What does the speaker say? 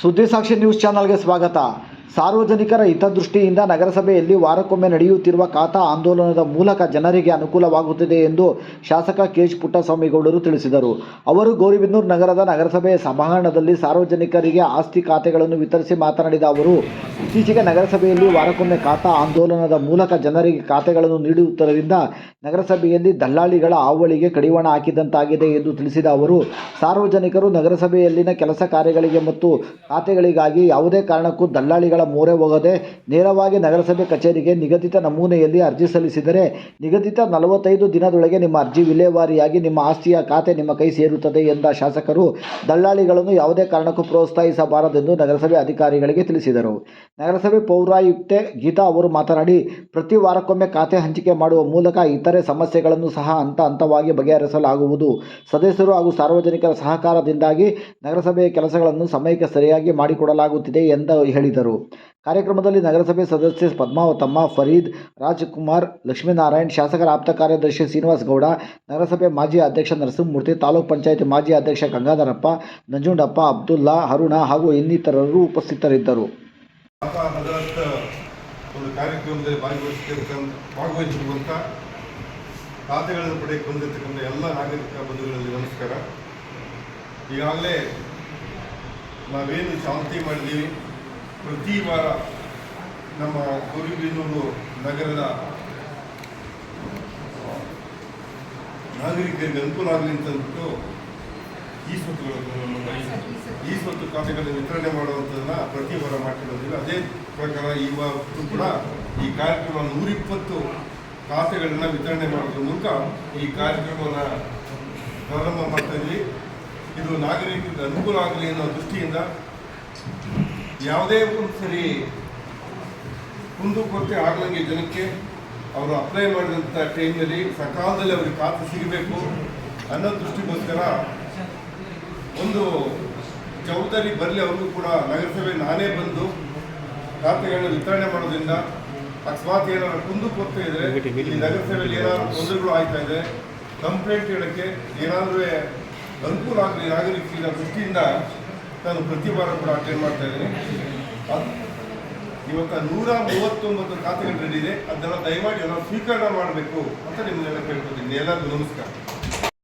ಸುದ್ದಿಸಾಕ್ಷಿ news ಚಾನಲ್ಗೆ ಸ್ವಾಗತ. ಸಾರ್ವಜನಿಕರ ಹಿತದೃಷ್ಟಿಯಿಂದ ನಗರಸಭೆಯಲ್ಲಿ ವಾರಕ್ಕೊಮ್ಮೆ ನಡೆಯುತ್ತಿರುವ ಖಾತಾ ಆಂದೋಲನದ ಮೂಲಕ ಜನರಿಗೆ ಅನುಕೂಲವಾಗುತ್ತಿದೆ ಎಂದು ಶಾಸಕ ಕೆಎಚ್ ಪುಟ್ಟಸ್ವಾಮಿಗೌಡರು ತಿಳಿಸಿದರು. ಅವರು ಗೌರಿಬಿದನೂರು ನಗರದ ನಗರಸಭೆಯ ಸಭಾಂಗಣದಲ್ಲಿ ಸಾರ್ವಜನಿಕರಿಗೆ ಆಸ್ತಿ ಖಾತೆಗಳನ್ನು ವಿತರಿಸಿ ಮಾತನಾಡಿದ ಅವರು, ಇತ್ತೀಚೆಗೆ ನಗರಸಭೆಯಲ್ಲಿ ವಾರಕ್ಕೊಮ್ಮೆ ಖಾತಾ ಆಂದೋಲನದ ಮೂಲಕ ಜನರಿಗೆ ಖಾತೆಗಳನ್ನು ನೀಡುತ್ತಿರುವುದರಿಂದ ನಗರಸಭೆಯಲ್ಲಿ ದಲ್ಲಾಳಿಗಳ ಹಾವಳಿಗೆ ಕಡಿವಾಣ ಹಾಕಿದಂತಾಗಿದೆ ಎಂದು ತಿಳಿಸಿದ ಅವರು, ಸಾರ್ವಜನಿಕರು ನಗರಸಭೆಯಲ್ಲಿನ ಕೆಲಸ ಕಾರ್ಯಗಳಿಗೆ ಮತ್ತು ಖಾತೆಗಳಿಗಾಗಿ ಯಾವುದೇ ಕಾರಣಕ್ಕೂ ದಲ್ಲಾಳಿಗಳ ಮೊರೆ ಹೋಗದೆ ನೇರವಾಗಿ ನಗರಸಭೆ ಕಚೇರಿಗೆ ನಿಗದಿತ ನಮೂನೆಯಲ್ಲಿ ಅರ್ಜಿ ಸಲ್ಲಿಸಿದರೆ ನಿಗದಿತ 45 ದಿನದೊಳಗೆ ನಿಮ್ಮ ಅರ್ಜಿ ವಿಲೇವಾರಿಯಾಗಿ ನಿಮ್ಮ ಆಸ್ತಿಯ ಖಾತೆ ನಿಮ್ಮ ಕೈ ಸೇರುತ್ತದೆ ಎಂದ ಶಾಸಕರು, ದಲ್ಲಾಳಿಗಳನ್ನು ಯಾವುದೇ ಕಾರಣಕ್ಕೂ ಪ್ರೋತ್ಸಾಹಿಸಬಾರದೆಂದು ನಗರಸಭೆ ಅಧಿಕಾರಿಗಳಿಗೆ ತಿಳಿಸಿದರು. ನಗರಸಭೆ ಪೌರಾಯುಕ್ತೆ ಗೀತಾ ಅವರು ಮಾತನಾಡಿ, ಪ್ರತಿ ವಾರಕ್ಕೊಮ್ಮೆ ಖಾತೆ ಹಂಚಿಕೆ ಮಾಡುವ ಮೂಲಕ ಇತರೆ ಸಮಸ್ಯೆಗಳನ್ನು ಸಹ ಹಂತವಾಗಿ ಬಗೆಹರಿಸಲಾಗುವುದು. ಸದಸ್ಯರು ಹಾಗೂ ಸಾರ್ವಜನಿಕರ ಸಹಕಾರದಿಂದಾಗಿ ನಗರಸಭೆಯ ಕೆಲಸಗಳನ್ನು ಸಮಯಕ್ಕೆ ಸರಿಯಾಗಿ ಮಾಡಿಕೊಡಲಾಗುತ್ತಿದೆ ಎಂದು ಹೇಳಿದರು. ಕಾರ್ಯಕ್ರಮದಲ್ಲಿ ನಗರಸಭೆ ಸದಸ್ಯೆ ಪದ್ಮಾವತಮ್ಮ, ಫರೀದ್, ರಾಜ್ಕುಮಾರ್, ಲಕ್ಷ್ಮೀನಾರಾಯಣ್, ಶಾಸಕರ ಆಪ್ತ ಕಾರ್ಯದರ್ಶಿ ಶ್ರೀನಿವಾಸ್ ಗೌಡ, ನಗರಸಭೆ ಮಾಜಿ ಅಧ್ಯಕ್ಷ ನರಸಿಂಹಮೂರ್ತಿ, ತಾಲೂಕು ಪಂಚಾಯತ್ ಮಾಜಿ ಅಧ್ಯಕ್ಷ ಗಂಗಾಧರಪ್ಪ, ನಂಜುಂಡಪ್ಪ, ಅಬ್ದುಲ್ಲಾ, ಅರುಣ ಹಾಗೂ ಇನ್ನಿತರರು ಉಪಸ್ಥಿತರಿದ್ದರು. ಒಂದು ಕಾರ್ಯಕ್ರಮದಲ್ಲಿ ಭಾಗವಹಿಸಿರುವಂಥ ಖಾತೆಗಳನ್ನು ಪಡೆಯಕ್ಕೆ ಬಂದಿರತಕ್ಕಂಥ ಎಲ್ಲ ನಾಗರಿಕ ಬಂಧುಗಳಲ್ಲಿ ನಮಸ್ಕಾರ. ಈಗಾಗಲೇ ನಾವೇನು ಶಾಂತಿ ಮಾಡಿದ್ದೀವಿ, ಪ್ರತಿ ವಾರ ನಮ್ಮ ಗೌರಿಬಿದನೂರು ನಗರದ ನಾಗರಿಕರಿಗೆ ಅನುಕೂಲ ಆಗಲಿ ಅಂತಂದ್ಬಿಟ್ಟು ಈ ಸ್ವತ್ತು ಖಾತೆಗಳನ್ನು ವಿತರಣೆ ಮಾಡುವಂಥದ್ದನ್ನು ಪ್ರತಿ ವಾರ ಮಾಡ್ಕೊಂಡಿದ್ದೀವಿ. ಅದೇ ಪ್ರಕಾರ ಇವತ್ತು ಕೂಡ ಈ ಕಾರ್ಯಕ್ರಮ 120 ಖಾತೆಗಳನ್ನು ವಿತರಣೆ ಮಾಡೋದ್ರ ಮೂಲಕ ಈ ಕಾರ್ಯಕ್ರಮವನ್ನು ಪ್ರಾರಂಭ ಮಾಡ್ತಾ ಇದ್ವಿ. ಇದು ನಾಗರಿಕರಿಗೆ ಅನುಕೂಲ ಆಗಲಿ ಅನ್ನೋ ದೃಷ್ಟಿಯಿಂದ ಯಾವುದೇ ಒಂದು ಸರಿ ಕುಂದುಕೊರತೆ ಆಗದಂಗೆ ಜನಕ್ಕೆ ಅವರು ಅಪ್ಲೈ ಮಾಡಿದಂಥ ಟೈಮ್ನಲ್ಲಿ ಸಕಾಲದಲ್ಲಿ ಅವ್ರಿಗೆ ಖಾತೆ ಸಿಗಬೇಕು ಅನ್ನೋ ದೃಷ್ಟಿಗೋಸ್ಕರ ಒಂದು ಜವಾಬ್ದಾರಿ ಬರಲಿ ಅವ್ರಿಗೂ ಕೂಡ. ನಗರಸಭೆ ನಾನೇ ಬಂದು ಖಾತೆಗಳನ್ನ ವಿತರಣೆ ಮಾಡೋದ್ರಿಂದ ಅಕಸ್ಮಾತ್ ಏನಾದ್ರು ಕುಂದುಕೊರತೆ ಇದ್ದರೆ, ಈ ನಗರಸಭೆಯಲ್ಲಿ ಏನಾದರೂ ತೊಂದರೆಗಳು ಆಗ್ತಾ ಇದೆ, ಕಂಪ್ಲೇಂಟ್ ಹೇಳೋಕ್ಕೆ ಏನಾದರೂ ಅನುಕೂಲ ಆಗಲಿ ನಾಗರಿಕರ ದೃಷ್ಟಿಯಿಂದ ನಾನು ಪ್ರತಿ ವಾರ ಕೂಡ ಅಟೆಂಡ್ ಮಾಡ್ತಾ ಇದ್ದೀನಿ. ಇವತ್ತು 139 ಖಾತೆಗಳು ರೆಡಿ ಇದೆ. ಅದನ್ನೆಲ್ಲ ದಯಮಾಡಿ ಎಲ್ಲ ಸ್ವೀಕರಣೆ ಮಾಡಬೇಕು ಅಂತ ನಿಮ್ಮನ್ನೆಲ್ಲ ಕೇಳ್ಕೊತೀನಿ. ಎಲ್ಲರಿಗೂ ನಮಸ್ಕಾರ.